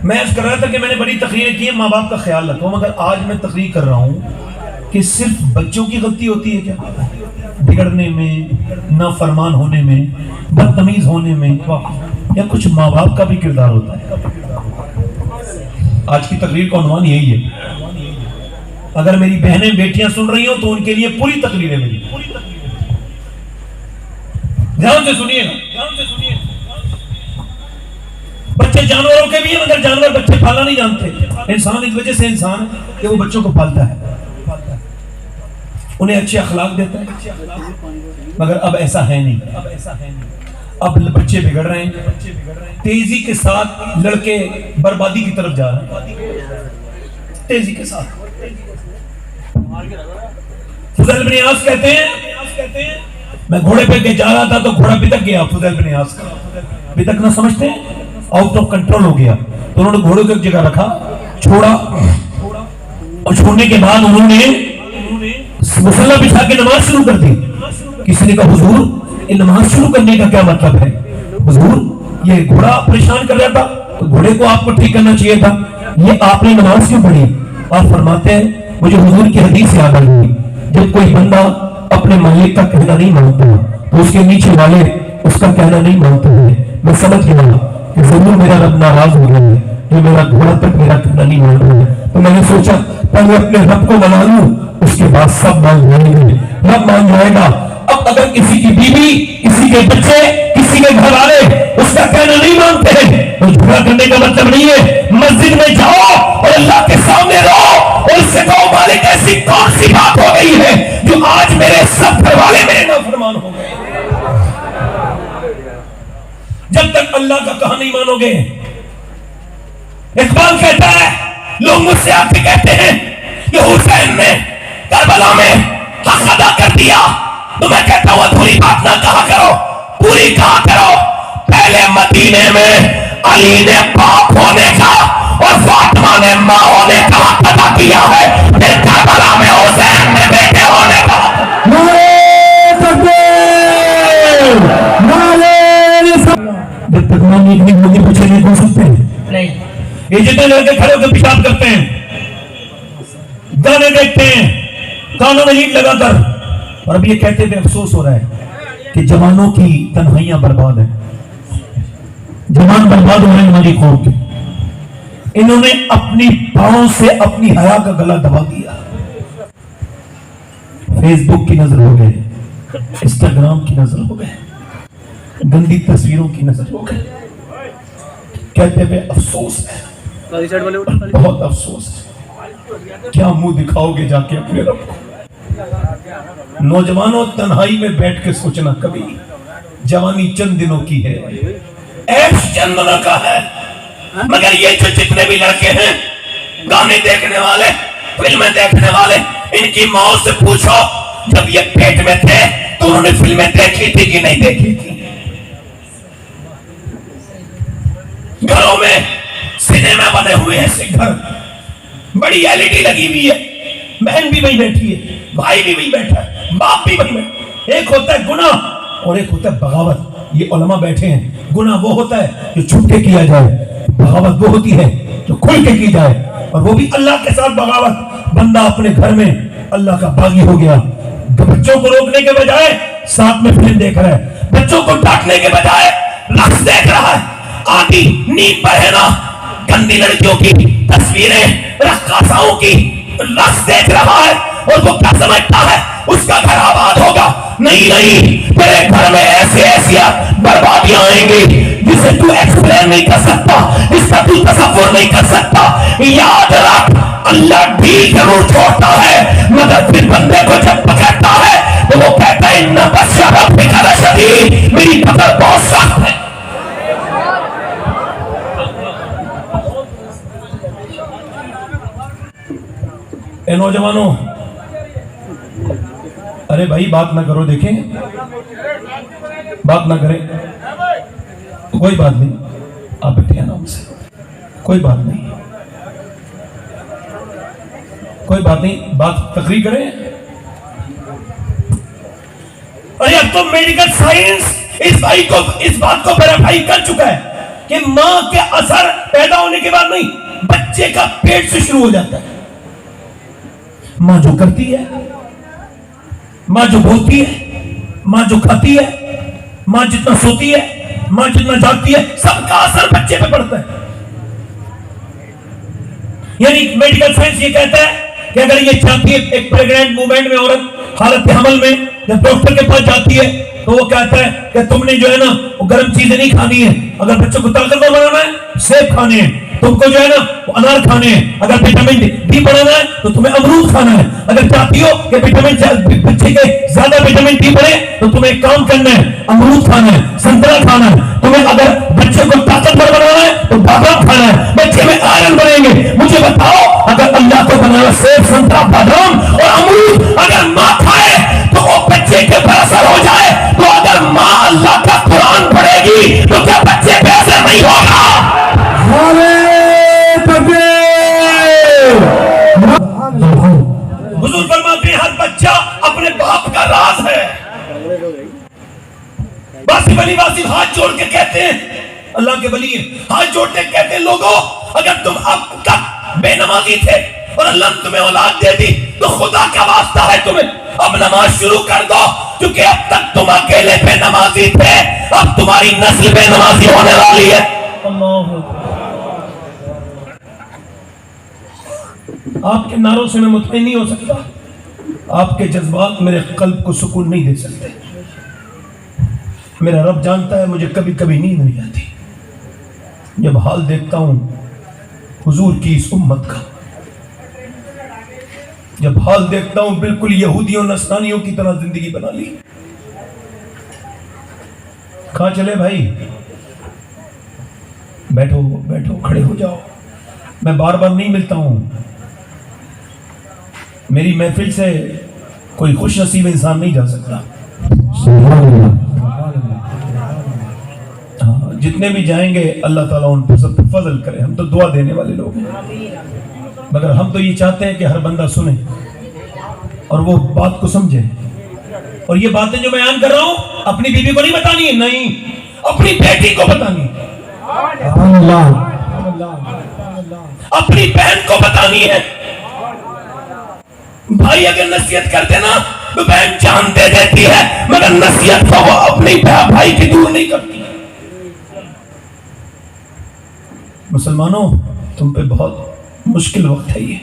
मैं कर रहा था कि मैंने बड़ी तकरीरें की, माँ बाप का ख्याल रखो, मगर आज मैं तकरीर कर रहा हूँ कि सिर्फ बच्चों की गलती होती है क्या? बिगड़ने में, नाफरमान होने में, बदतमीज होने में, या कुछ माँ बाप का भी किरदार होता है? आज की तकरीर का उन्वान यही है। अगर मेरी बहनें बेटियां सुन रही हो तो उनके लिए पूरी तकरीर है मेरी, ध्यान से सुनिएगा, ध्यान से सुनिए। बच्चे जानवरों के भी हैं, मगर जानवर बच्चे पालना नहीं जानते। इंसान इस वजह से इंसान है कि वो बच्चों को पालता है, उन्हें अच्छे अखलाक देता है, मगर अब ऐसा है नहीं। अब बच्चे बिगड़ रहे हैं, तेजी के साथ लड़के बर्बादी की तरफ जा रहे हैं, तेजी के साथ। फुज़ैल बिन इयास कहते हैं, मैं घोड़े पे जा रहा था तो घोड़ा बिदक गया। फुज़ैल बिन इयास का बिदकना समझते हैं, आउट ऑफ कंट्रोल हो गया। तो उन्होंने घोड़े को एक जगह रखा, छोड़ा, और छोड़ने के बाद उन्होंने मुसल्ला बिछा के नमाज शुरू कर दी। किसी ने कहा हुजूर, ये नमाज शुरू करने का क्या मतलब है? हुजूर, ये घोड़ा परेशान कर रहा था तो घोड़े को आपको ठीक करना चाहिए था, ये आपने नमाज क्यों पढ़ी? आप फरमाते हैं, मुझे हुजूर की हदीस याद आ गई, जब कोई बंदा अपने मालिक का कहना नहीं मानता तो उसके नीचे वाले उसका कहना नहीं मानते हैं। मैं समझ गया कि जरूर मेरा रब नाराज हो गया है, जो मेरा घोड़ा तक मेरा कहना नहीं मान रहा है। तो मैंने सोचा पहले अपने रब को मना लूं, उसके बाद सब मान जाएंगे, रब मान जाएगा। अब अगर किसी की बीवी, किसी के बच्चे, किसी के घर वाले उसका कहना नहीं मानते हैं तो झगड़ा करने का मतलब नहीं है। मस्जिद में जाओ और अल्लाह के सामने रहो और उससे कहो, मालिक ऐसी कौन सी बात हो गई है जो आज मेरे सब घर वाले मेरे नाफरमान हो गए? जब तक अल्लाह का कहा नहीं मानोगे। इकबाल कहता है, लोग मुझसे आके कहते हैं कि हुसैन ने करबला में हक अदा कर दिया, तो मैं कहता हूं अधूरी बात ना कहा करो, पूरी कहा करो। पहले मदीने में अली ने बाप होने का और फातिमा ने मां होने का हक अदा किया है, फिर करबला में हुसैन ने बेटे होने का। जब तक मां नहीं होगी पीछे नहीं हो सकते नहीं। ये जितने लड़के खड़े होकर पेशाब करते हैं, गाने देखते हैं, कानों में लीड लगाकर, और अब ये कहते थे अफसोस हो रहा है कि जवानों की तन्हाइयां बर्बाद है, जवान बर्बाद हो रहे हैं हमारी कौम के। इन्होंने अपनी पांव से अपनी हया का गला दबा दिया। फेसबुक की नजर हो गए, इंस्टाग्राम की नजर हो गए, गंदी तस्वीरों की नजर हो गए। कहते हुए अफसोस है, बहुत अफसोस है। क्या मुंह दिखाओगे जाके अपने रब को? नौजवानों, तन्हाई में बैठ के सोचना, कभी जवानी चंद दिनों की है, ऐश चंद दिनों का है। मगर ये जो जितने भी लड़के हैं, गाने देखने वाले, फिल्में देखने वाले, इनकी माओ से पूछो जब ये पेट में थे तो उन्होंने फिल्में देखी थी कि नहीं देखी थी? घरों में सिनेमा बने हुए हैं, घर बड़ी एलईडी लगी हुई है, बहन भी वही बैठी है, भाई भी वही बैठा है, बाप भी वही बैठा। एक होता है गुनाह और एक होता है बगावत। ये उलमा बैठे हैं, गुनाह वो होता है जो छुप के किया जाए, बगावत वो होती है जो खुल के की जाए, और वो भी अल्लाह के साथ बगावत। बंदा अपने घर में अल्लाह का बागी हो गया, बच्चों को रोकने के बजाय साथ में फिल्म देख रहा है, बच्चों को डांटने के बजाय रक्स देख रहा है, आधी नींद पर है ना, गंदी लड़कियों की तस्वीरें, रक्कासाओं की रक्स देख रहा है, और वो क्या समझता है उसका घर आबाद होगा? नहीं नहीं, तेरे घर में ऐसे ऐसी बर्बादियां आएंगी जिसे तू एक्सप्लेन नहीं कर सकता, जिसका तू तसव्वुर नहीं कर सकता। याद रख, अल्लाह भी जरूर छोड़ता है, मगर फिर बंदे को जब पकड़ता है तो वो कहता है इन्ना बच्चा रब्बिका लशदीद, मेरी पकड़ बहुत सख्त है। ए नौजवानों, अरे भाई बात ना करो, देखें बात ना करें तो कोई बात नहीं, आप बैठे आराम से, कोई बात नहीं, कोई बात नहीं, बात तकरीर करें। अरे अब तो मेडिकल साइंस इस बात को वेरीफाई कर चुका है कि मां के असर पैदा होने के बाद नहीं, बच्चे का पेट से शुरू हो जाता है। मां जो करती है, मां जो बोलती है, मां जो खाती है, मां जितना सोती है, मां जितना जागती है, सबका असर बच्चे पे पड़ता है। यानी मेडिकल साइंस ये कहता है कि अगर ये चाहती है, एक प्रेग्नेंट वुमेन में औरत हालत हमल में जब डॉक्टर के पास जाती है तो वो कहता है कि तुमने जो है ना वो गर्म चीजें नहीं खानी है, अगर बच्चों को ताकतवर बनाना है सेब खाने हैं, तुमको जो है ना वो अनार खाने हैं, अगर विटामिन डी बढ़ाना है तो तुम्हें अमरूद खाना है, अगर चाहती हो कि बच्चे के ज्यादा विटामिन डी बढ़े तो तुम्हें एक काम करना है, अमरूद खाना है, संतरा खाना है, तुम्हें अगर बच्चे को ताकतवर बनाना है तो बादाम खाना है, बच्चे में आयरन बढ़ेंगे। मुझे बताओ, अगर अल्लाह को बनाना सेब संतरा बादाम और अमरूद अगर मां खाए तो वो बच्चे के पर असर हो जाए, तो अगर मां अल्लाह का कुरान पढ़ेगी तो क्या बच्चे पे असर नहीं होगा? हुजूर फरमाते हैं हर बच्चा अपने बाप का राज है। वासिफ अली वासिफ हाथ जोड़ के कहते हैं, अल्लाह के वली हाथ जोड़ते कहते हैं, लोगों अगर तुम अब तक बेनमाजी थे और अल्लाह ने तुम्हें औलाद दे दी तो खुदा का वास्ता है तुम्हें अब नमाज शुरू कर दो, क्योंकि अब तक तुम अकेले बेनमाजी थे, अब तुम्हारी नस्ल बेनमाजी होने वाली है। आपके नारों से मैं मुतमईन नहीं हो सकता, आपके जज्बात मेरे कल्ब को सुकून नहीं दे सकते। मेरा रब जानता है मुझे कभी कभी नींद नहीं आती जब हाल देखता हूं हुजूर की इस उम्मत का, जब हाल देखता हूं बिल्कुल यहूदियों नस्रानियों की तरह जिंदगी बना ली। कहां चले भाई? बैठो बैठो, खड़े हो जाओ। मैं बार बार नहीं मिलता हूं, मेरी महफिल से कोई खुश नसीब इंसान नहीं जा सकता। हाँ, जितने भी जाएंगे अल्लाह ताला उन पर सब पे फजल करे। हम तो दुआ देने वाले लोग हैं, मगर हम तो ये चाहते हैं कि हर बंदा सुने और वो बात को समझे। और ये बातें जो बयान कर रहा हूं अपनी बीवी को नहीं बतानी है, नहीं, अपनी बेटी को बतानी है, अपनी बहन को बतानी है। भाई अगर नसीहत करते ना तो बहन जान दे देती है, मगर नसीहत को वो अपने भाई की दूर नहीं करती। मुसलमानों, तुम पे बहुत मुश्किल वक्त है ये,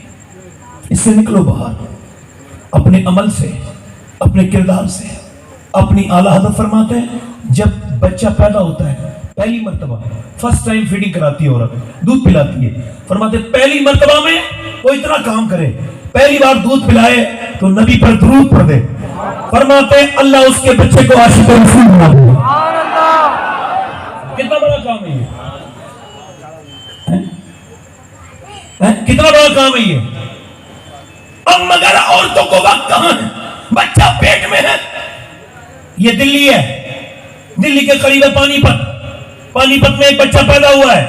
इससे निकलो बाहर, अपने अमल से, अपने किरदार से। अपनी आला हज़रत फरमाते हैं जब बच्चा पैदा होता है पहली मर्तबा फर्स्ट टाइम फीडिंग कराती है औरत, दूध पिलाती है, फरमाते पहली मर्तबा में वो इतना काम करे, पहली बार दूध पिलाए तो नबी पर दुरूद पढ़ दे, फरमाते अल्लाह उसके बच्चे को आशिक रसूल बना दे। कितना बड़ा काम है ये, कितना बड़ा काम है ये। अब मगर औरतों को वक्त कहां है, बच्चा पेट में है। ये दिल्ली है, दिल्ली के करीब है पानीपत, पानीपत में एक बच्चा पैदा हुआ है,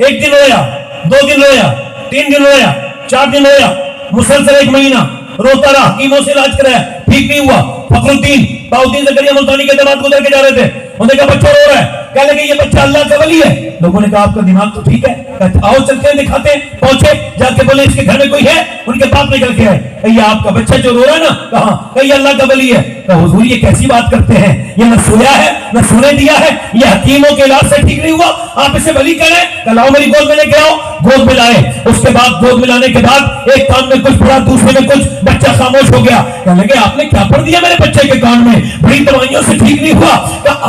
1 दिन रोया, 2 दिन रोया, 3 दिन रोया, 4 दिन रोया, मुसलसल 1 महीना रोता रहा, कीमों से इलाज कराया, ठीक नहीं हुआ। फखरुद्दीन बाउद्दीन ज़करिया मुल्तानी के दमाद गुजर के जा रहे थे, उन्होंने कहा बच्चा रो रहा है, कहने लगे ये बच्चा अल्लाह का वली है। लोगों ने कहा आपका दिमाग तो ठीक है, आओ चलते हैं दिखाते हैं। पहुंचे, जाके बोले इसके घर में कोई है, उनके बाप निकल के आए, ये आपका बच्चा जो रो रहा है ना, कहा ये अल्लाह का वली है। कहा हुजूर ये कैसी बात करते हैं, ये न सोया है न सोने दिया है, ये हकीमों के इलाज से ठीक नहीं हुआ, आप इसे वली करें, लाओ मेरी गोद में लेके आओ। गोद में लाए, उसके बाद गोद में लाने के बाद एक कान में कुछ पड़ा, दूसरे में कुछ, बच्चा खामोश हो गया। कहने लगे आपने क्या पढ़ दिया मेरे बच्चे के कान में, बड़ी दवाइयों से ठीक नहीं हुआ,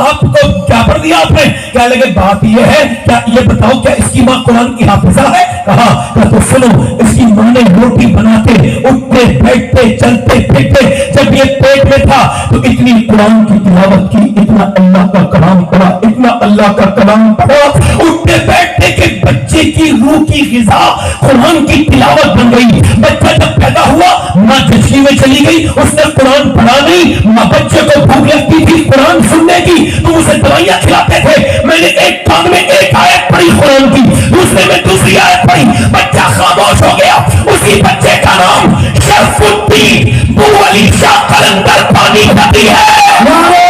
आपको क्या पढ़ दिया आपने? कहने लगे बात यह है, क्या ये बताओ क्या इसकी माँ कुरान की हाफिजा है? कहा तो सुनो, इसकी माँ ने रोटी बनाते, उठते बैठते चलते फिरते, जब ये पेट में था तो इतनी कुरान की तिलावत की, इतना अल्लाह का कलाम पढ़ा, इतना अल्लाह का कलाम पढ़ा, उठते बैठते के बच्चे की रूह की ग़िज़ा कुरान की तिलावत बन गई। बच्चा जब पैदा हुआ माँ तशरीह में चली गई, उसने कुरान पढ़ा नहीं, माँ बच्चे को भूख लगती थी कुरान सुनने की तो उसे दवाइयां खिलाते थे। मैंने एक कान में एक आयत पढ़ी कुरान की, दूसरे में दूसरी आयत पढ़ी, बच्चा खामोश हो गया। उसी बच्चे का नाम शरफुद्दीन बुअली शाह कलंदर पानीपती है। नारे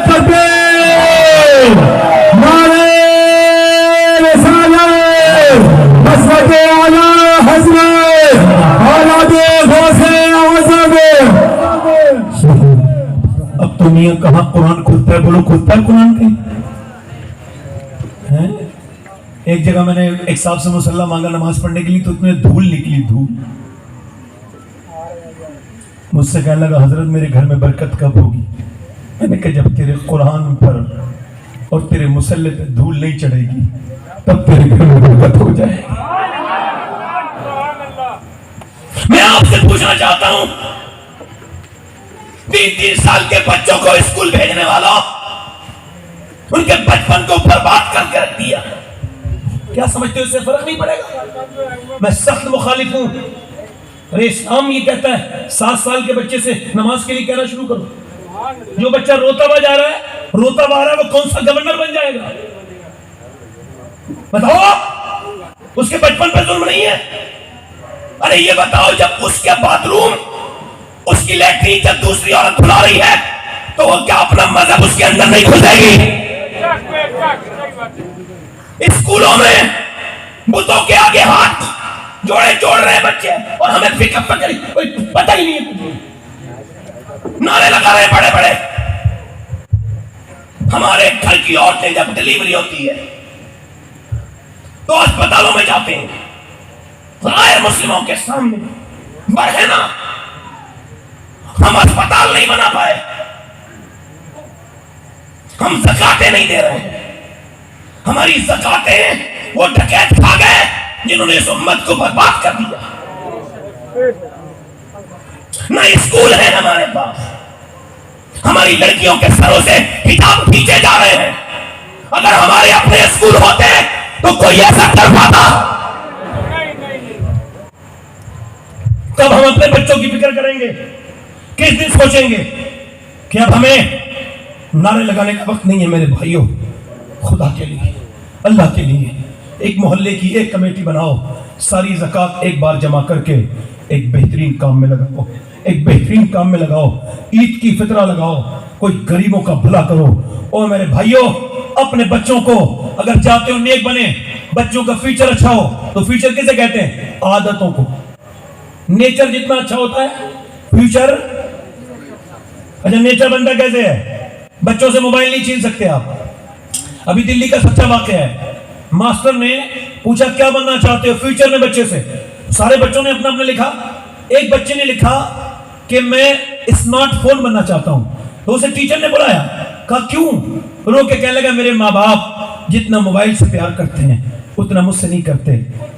तकबीर, नारे कहा कुरान खुलता है, बोलो खुलता है कुरान कहीं है? एक जगह मैंने एक साहब से मुसल्ला मांगा नमाज पढ़ने के लिए, तो उसमें धूल निकली, धूल। मुझसे कहने लगा हजरत मेरे घर में बरकत कब होगी? मैंने कहा जब तेरे कुरान पर और तेरे मुसल्ले पे धूल नहीं चढ़ेगी तब तेरे घर में बरकत हो जाएगी। मैं आपसे पूछना चाहता हूं, 3-3 साल के बच्चों को स्कूल भेजने वाला उनके बचपन को बर्बाद करके रख दिया, क्या समझते हो इससे फर्क नहीं पड़ेगा? मैं सख्त मुखालिफ हूं। अरे इस्लाम ये कहता है 7 साल के बच्चे से नमाज के लिए कहना शुरू करो। जो बच्चा रोता हुआ जा रहा है, रोता हुआ आ रहा है, वो कौन सा गवर्नर बन जाएगा? बताओ, उसके बचपन पर जुल्म नहीं है? अरे ये बताओ, जब उसके बाथरूम, उसकी लैट्रिन जब दूसरी औरत खुला रही है, तो वो क्या अपना मजहब उसके अंदर नहीं घुसेगी? स्कूलों में बुतों के आगे हाथ जोड़े जोड़ रहे हैं बच्चे, और हमें फिक्र पकड़ी कोई पता ही नहीं है, नारे लगा रहे बड़े बड़े। हमारे घर की औरतें जब डिलीवरी होती है तो अस्पतालों में जाते हैं, गैर मुस्लिमों के सामने बरहना, हम अस्पताल नहीं बना पाए, हम ज़कातें नहीं दे रहे हैं। हमारी ज़कातें वो डकैत खा गए जिन्होंने इस उम्मत को बर्बाद कर दिया। ना स्कूल है हमारे पास, हमारी लड़कियों के सरों से हिजाब खींचे जा रहे हैं। अगर हमारे अपने स्कूल होते तो कोई ऐसा कर पाता? तब हम अपने बच्चों की फिक्र करेंगे, किस दिन सोचेंगे कि अब हमें नारे लगाने का वक्त नहीं है। मेरे भाइयों, खुदा के लिए, अल्लाह के लिए एक मोहल्ले की एक कमेटी बनाओ, सारी ज़कात एक बार जमा करके एक बेहतरीन काम में लगाओ, एक बेहतरीन काम में लगाओ, ईद की फितरा लगाओ, कोई गरीबों का भला करो। और मेरे भाइयों, अपने बच्चों को अगर चाहते हो नेक बने, बच्चों का फ्यूचर अच्छा हो, तो फ्यूचर किसे कहते हैं? आदतों को। नेचर जितना अच्छा होता है फ्यूचर। अच्छा, नेचर बनता कैसे है? बच्चों से मोबाइल नहीं छीन सकते आप। अभी दिल्ली का सच्चा वाकया है, मास्टर ने पूछा क्या बनना चाहते हो फ्यूचर में बच्चे से, सारे बच्चों ने अपना अपना लिखा। एक बच्चे ने लिखा कि मैं स्मार्टफोन बनना चाहता हूं, तो उसे टीचर ने बुलाया, कहा क्यों? रो के कहने लगा मेरे माँ बाप जितना मोबाइल से प्यार करते हैं उतना मुझसे नहीं करते।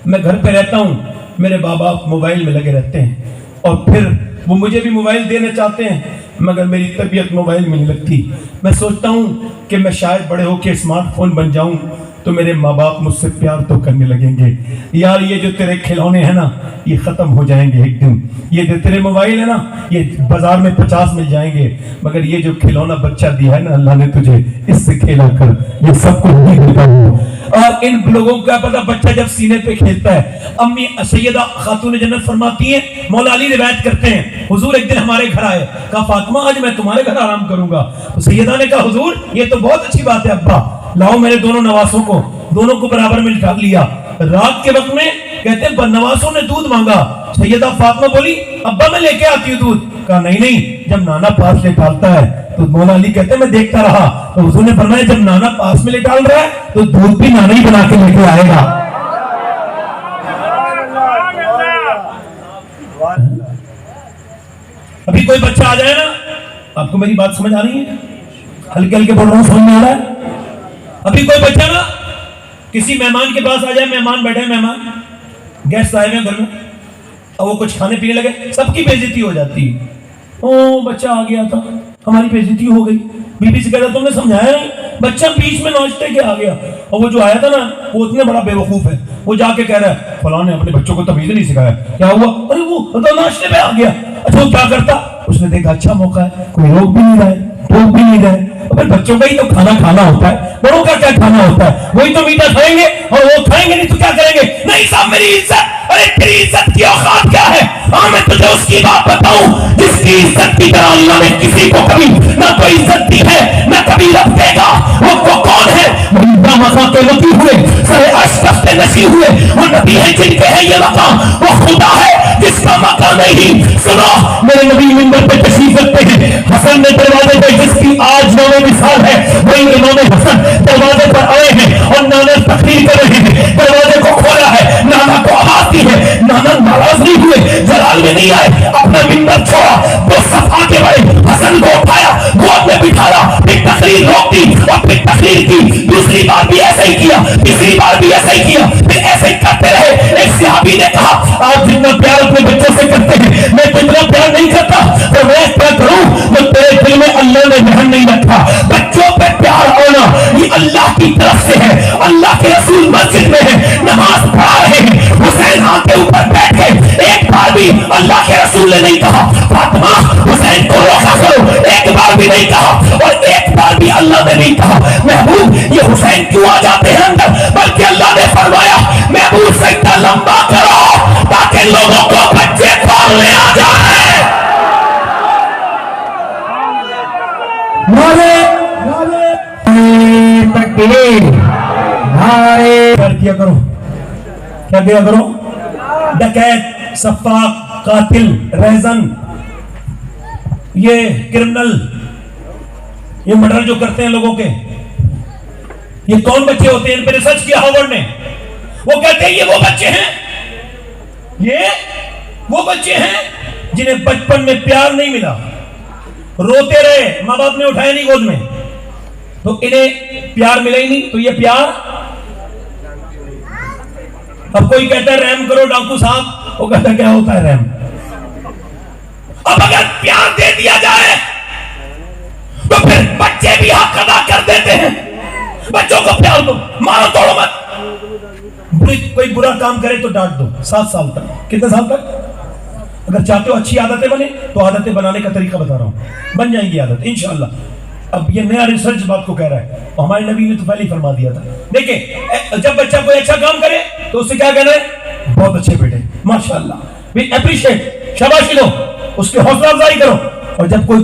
मैं घर पे रहता हूं, मेरे माँ बाप मोबाइल में लगे रहते हैं, और फिर वो मुझे भी मोबाइल देना चाहते हैं, मगर मेरी तबीयत मोबाइल में नहीं लगती। मैं सोचता हूं कि मैं शायद बड़े होकर स्मार्टफोन बन जाऊं तो मेरे माँ बाप मुझसे प्यार तो करने लगेंगे। यार, ये जो तेरे खिलौने हैं ना, ये खत्म हो जाएंगे एक दिन। ये जो तेरे मोबाइल है ना, ये बाजार में 50 मिल जाएंगे, मगर ये जो खिलौना बच्चा दिया है ना अल्लाह ने तुझे, इससे खेला कर, ये सब कुछ नहीं मिलता। और इन लोगों का पता, बच्चा जब सीने पे खेलता है, अम्मी सैयदा खातून जन्नत फरमाती हैं, मौला अली रिवायत करते हैं, हुजूर एक दिन हमारे घर आए, कहा फातिमा आज मैं तुम्हारे घर आराम करूंगा। तो सैयदा ने कहा हुजूर ये तो बहुत अच्छी बात है, अब्बा लाओ मेरे दोनों नवासों को, दोनों को बराबर में लिटा लिया। रात के वक्त में कहते हैं नवासों ने दूध मांगा, सैयदा फातिमा बोली अब्बा मैं लेके आती हूँ दूध। कहा नहीं नहीं, जब नाना पास लेटालता है तो मौला अली कहते हैं मैं देखता रहा, तो हुजूर ने फरमाया जब नाना पास में लेटाल रहा है तो दूध भी नाना ही बना के लेके आएगा। अभी कोई बच्चा आ जाए ना, आपको मेरी बात समझ आ रही है? हल्के हल्के बोल रहा हूँ, समझ में आ रहा है? अभी कोई बच्चा ना किसी मेहमान के पास आ जाए, मेहमान बैठे, मेहमान गेस्ट आए हुए घर में, और वो कुछ खाने पीने लगे, सबकी बेइज्जती हो जाती है। ओ बच्चा आ गया था, हमारी बेइज्जती हो गई। बीबी से कहता तुमने समझाया नहीं, बच्चा बीच में नाश्ते के आ गया, और वो जो आया था ना वो इतने बड़ा बेवकूफ है, वो जाके कह रहा है फलां ने अपने बच्चों को तमीज नहीं सिखाया। क्या हुआ? अरे वो तो नाश्ते पे आ गया। अच्छा वो क्या करता? उसने देखा अच्छा मौका है, कोई रोक भी नहीं रहा है, टोक भी नहीं रहा है। अगर बच्चों का ही तो खाना खाना होता है, बड़ों का क्या खाना होता है? वही तो मीठा खाएंगे, और वो खाएंगे नहीं तो क्या करेंगे? नहीं साहब मेरी इज्जत, अरे तेरी इज्जत की औकात क्या है? हाँ मैं तुझे उसकी बात बताऊं जिसकी इज्जत की तरह अल्लाह ने किसी को कभी ना कोई इज्जत दी है ना कभी रख देगा। वो कौन है? मका के नबी हुए, सरे अशरफ के नसी हुए, वो नबी है जिनके है ये मकाम। वो खुदा है जिसका मकान नहीं। सुनो, मेरे नबी मिंबर पे तशरीफ रखते हैं, हसन ने दरवाजे पे, जिसकी आज नामे मिसाल है, वही इमाम हसन दरवाजे पर आए हैं और नाना तकरीर कर रहे हैं। दरवाजे को खोला है, नाना को आवाज दी है, नाना नाराज नहीं हुए, जलाल में नहीं आए, अपना मिंबर छोड़ा, दो सफा के बड़े हसन को उठाया, गोद में बिठाया, फिर तकरीर रोक दी और फिर तकरीर की। दूसरी बार भी ऐसा ही किया, तीसरी बार भी ऐसा ही किया, फिर ऐसे ही करते रहे। एक सहाबी ने कहा, आप जितना प्यार अपने बच्चों से करते हैं, मैं तो इतना प्यार नहीं करता, तो मैं क्या करूं? तो तेरे दिल में अल्लाह ने रहम नहीं रखा। बच्चों पे प्यार होना ये अल्लाह की तरफ से है। अल्लाह के रसूल मस्जिद में है, नमाज पढ़ा रहे हैं, हुसैन आके ऊपर बैठ गए। एक बार भी अल्लाह के रसूल ने नहीं कहा फातिमा हुसैन को रोका करो, एक बार भी नहीं कहा, और एक बार भी अल्लाह ने नहीं कहा महबूब ये हुसैन क्यों आ जाते हैं अंदर, बल्कि अल्लाह ने फरमाया महबूब सजदा लंबा करो ताकि लोगों को बच्चे पालने आ जाए। कर दिया करो, क्या दिया करो? डकैत, सफाक, कातिल, रेजन, ये क्रिमिनल, ये मर्डर जो करते हैं लोगों के, ये कौन बच्चे होते हैं? इन पर रिसर्च किया हार्वर्ड ने। वो कहते हैं ये वो बच्चे हैं, ये वो बच्चे हैं जिन्हें बचपन में प्यार नहीं मिला, रोते रहे, माँ बाप ने उठाया नहीं गोद में, तो इन्हें प्यार मिला ही नहीं, तो ये प्यार। अब कोई कहता है रहम करो डाकू साहब, वो कहता है क्या होता है रहम? अब अगर प्यार दे दिया जाए तो फिर बच्चे भी हक अदा कर देते हैं। बच्चों को प्यार दो, मारो तोड़ो मत। कोई बुरा काम करे तो डांट दो 7 साल तक। कितने साल तक? अगर चाहते हो अच्छी आदतें बने तो आदतें बनाने का तरीका बता रहा हूं, बन जाएंगी आदत इंशाअल्लाह। अब ये नया रिसर्च बात को कह रहा है, और हमारे नबी ने तो पहले ही फरमा दिया था। देखिए, जब बच्चा कोई अच्छा काम करे तो उससे क्या कहना है? बहुत अच्छे बेटे, माशाअल्लाह, वी अप्रिशिएट, शाबाशी दो, उसके हौसला अफजाई करो। और जब कोई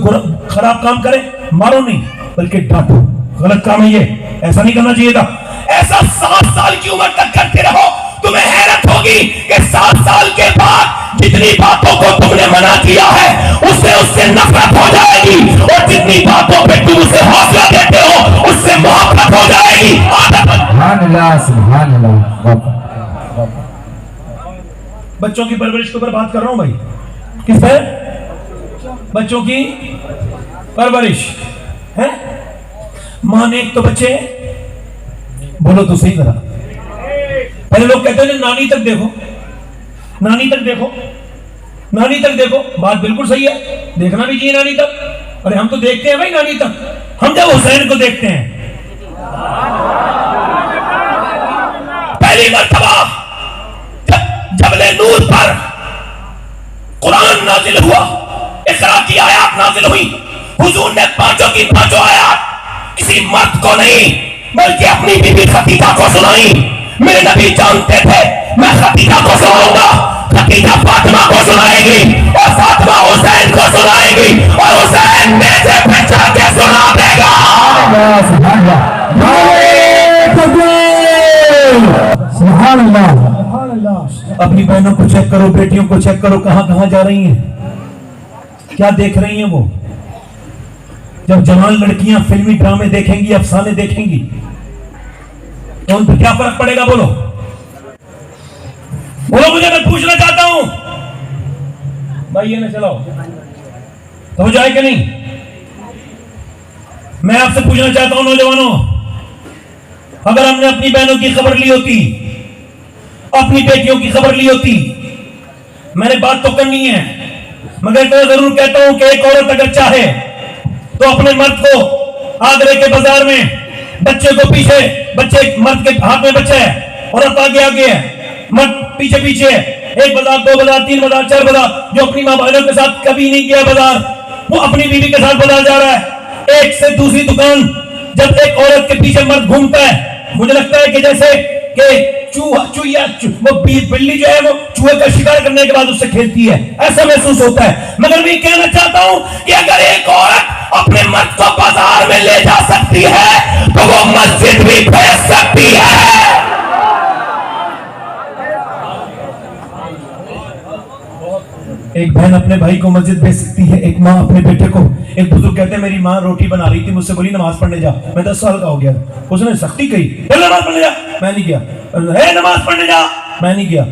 खराब काम करे, मारो नहीं बल्कि डांटो, गलत काम है ये, ऐसा नहीं करना चाहिए था। ऐसा 7 साल की उम्र तक करते रहो, तुम्हें हैरत होगी कि 7 साल के बाद जितनी बातों को तुमने मना किया है उससे नफरत हो जाएगी, और जितनी बातों पे तुम उसे हौसला देते हो उससे मोहब्बत हो जाएगी। सुभान अल्लाह, सुभान अल्लाह। बच्चों की परवरिश के ऊपर बात कर रहा हूं भाई। किस पर? बच्चों की परवरिश है। मां ने एक तो बच्चे, बोलो तो सही तरह, पहले लोग कहते हैं नानी तक देखो, नानी तक देखो, नानी तक देखो। बात बिल्कुल सही है, देखना भी चाहिए नानी तक। अरे हम तो देखते हैं भाई नानी तक। हम जब हुसैन को देखते हैं, पहली मर्तबा जबले नूर पर कुरान नाजिल हुआ, इकरा की आयत नाजिल हुई, हुजूर ने पांचों की पांचों आयत किसी मर्द को नहीं बल्कि अपनी बीबी खदीजा को सुनाई। मेरे नबी जानते थे मैं खदीजा को सुनाऊंगा, खदीजा फातिमा को सुनाएगी, और फातिमा हुसैन को सुनाएगी, और हुसैन मेरे पे जाके सुना देगा। सुभान अल्लाह। अपनी बहनों को चेक करो, बेटियों को चेक करो, कहां कहां जा रही हैं, क्या देख रही हैं वो। जब जवान लड़कियां फिल्मी ड्रामे देखेंगी, अफसाने देखेंगी, तो उन पर क्या फर्क पड़ेगा? बोलो बोलो, मुझे मैं पूछना चाहता हूं भाई, ये ना चलाओ तो हो जाए कि नहीं? मैं आपसे पूछना चाहता हूं नौजवानों, अगर हमने अपनी बहनों की खबर ली होती, अपनी बेटियों की खबर ली होती, मैंने बात तो करनी है मगर तो जरूर कहता हूं कि एक औरत अगर चाहे तो अपने मर्द को आगरे के बाजार में, बच्चे को पीछे, बच्चे मर्द के हाथ में बच्चा है, औरत आगे आगे है, मर्द पीछे पीछे है, 1 बाजार 2 बाजार 3 बाजार 4 बाजार, जो अपनी माँ बहनों के साथ कभी नहीं गया बाजार, वो अपनी बीवी के साथ बाजार जा रहा है। एक से दूसरी दुकान जब एक औरत के पीछे मर्द घूमता है, मुझे लगता है कि जैसे कि वो बिल्ली जो है वो चूहे का शिकार करने के बाद उससे खेलती है, ऐसा महसूस होता है। मगर मैं कहना चाहता हूं कि अगर एक औरत अपने मर्द को बाजार में ले जा सकती है तो वो मस्जिद भी भेज सकती है। एक बहन अपने भाई को मस्जिद भेज सकती है, एक माँ अपने बेटे को। एक बुजुर्ग कहते हैं मेरी माँ रोटी बना रही थी, मुझसे बोली नमाज पढ़ने जा। मैं 10 साल का हो गया, उसने सख्ती कही नमाज पढ़ने जा, मैं नहीं गया। नमाज पढ़ने जा, मैं नहीं गया।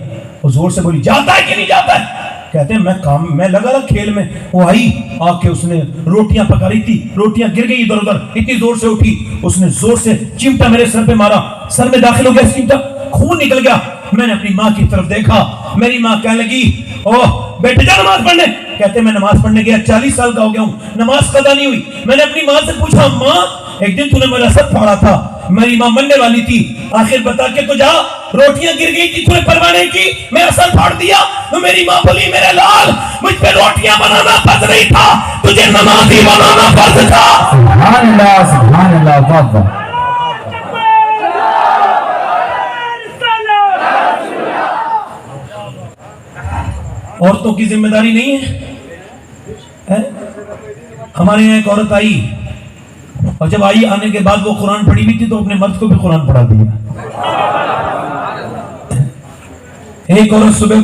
वो जोर से बोली जाता है कि नहीं जाता है? कहते हैं मैं लगा रहा खेल में। वो आई आके उसने रोटियां पका रही थी, रोटियां गिर गई इधर उधर, इतनी जोर से उठी, उसने जोर से चिमटा मेरे सर पे मारा, सर में दाखिल हो गया चिमटा, खून निकल गया। मैंने अपनी माँ की तरफ देखा, मेरी माँ कहने लगी ओह बेटे जा नमाज पढ़ने। कहते मैं नमाज पढ़ने गया, 40 साल का हो गया हूँ, नमाज कदा नहीं हुई। मैंने अपनी माँ से पूछा माँ एक दिन तूने मेरा सर फाड़ा था, मेरी माँ मरने वाली थी, आखिर बता के तो जा, रोटियां गिर गई थी तूने परवाह नहीं की, मेरा सर फाड़ दिया। तो मेरी माँ बोली मेरे लाल मुझ पे रोटियां बनाना फर्ज नहीं था, तुझे नमाजी बनाना फर्ज था। सुभान अल्लाह, सुभान अल्लाह, वाह। औरतों की जिम्मेदारी नहीं है? हमारे यहाँ एक औरत आई और जब आई आने के बाद वो कुरान पढ़ी हुई थी तो अपने मर्द को भी कुरान पढ़ा दिया। एक औरत सुबह